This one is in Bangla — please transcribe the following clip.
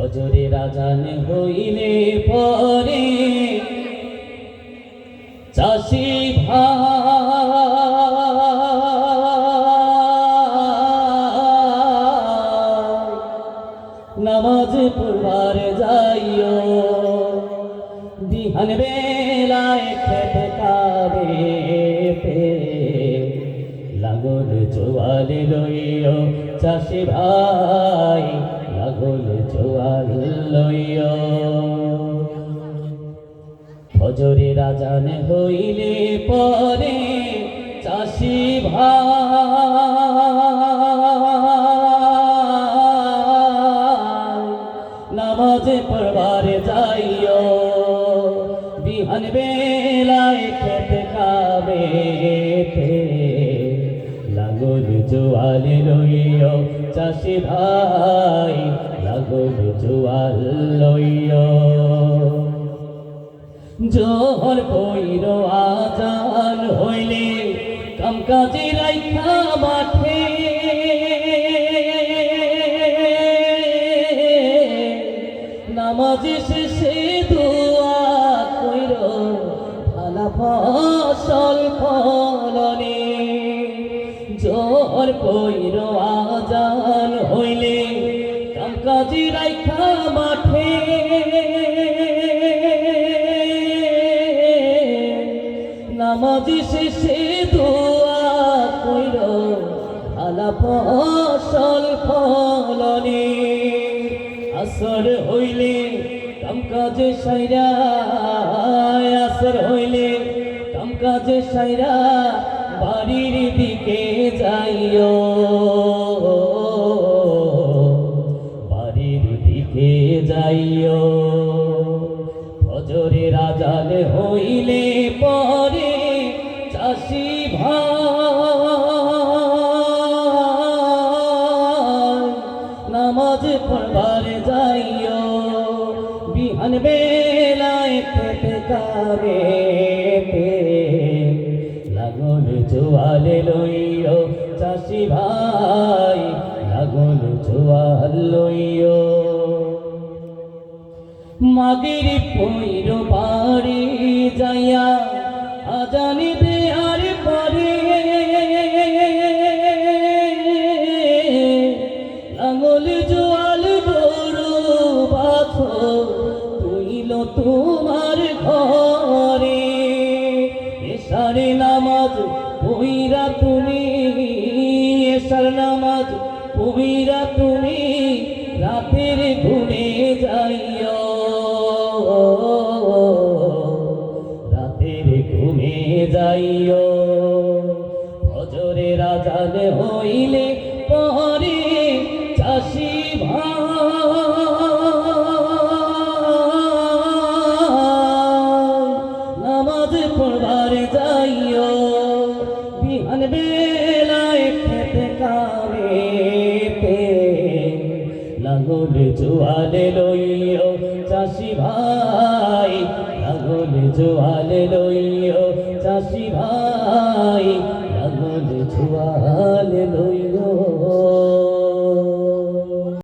ফজরের আজান হইলে পরে চাষি ভাই নামাজ পড়বার যাইও, বিহান বেলায় খেত কারে লাগল জোয়াল লইও চাষি ভাই, লাগল জোয়াল লইও। ফজরের আজান হইলে পরে চাষি ভাই নামাজ পড়বার যাইও, বিহান বেলায় খেত কাবেতে লাগল জোয়াল লইও চাষি ভাই, লাগল জোয়াল লইও। জোহর পইর আজান হইলে কামকাজে রাইখা মাঠে নামাজ শেষে দোয়া কইর ভালা ফসল ফলনে। জোহর পইর আজান হইলে কামকাজে রাইখা মাঠে নামাজ শেষে দোয়া কইর ভালা ফসল ফলনে। আসর হইলে কামকাজে সাইরা, আসর হইলে কামকাজে সাইরা বাড়ির দিকে যাইও, বাড়ির দিকে যাইও। ফজরের আজান হইলে পরে চাষি ভাই নামাজ পড়বার যাইও, বিহান বেলায় খেত কাবেতে লাগল জোয়াল লইও চাষি ভাই, লাগল জোয়াল লইও। মাগরিব পইর বাড়ি যাইয়া আজান দেয়ার পরে লাঙল জোয়াল গরু বাছো তুইল তোমার ঘরে। এশার নামাজ পইরা তুমি, এশার নামাজ পইরা তুমি রাতের ঘুমে যাইও, রাতের ঘুমে যাইও। ফজরের আজান হইলে পরে চাষি ভাই নামাজ পড়বার যাইও, বিহান বেলায় খেত কাবেতে লাগল জোয়াল লইও চাষি ভাই, লাগল জোয়াল লইও চাষি ভাই, লাগল জোয়াল লইও।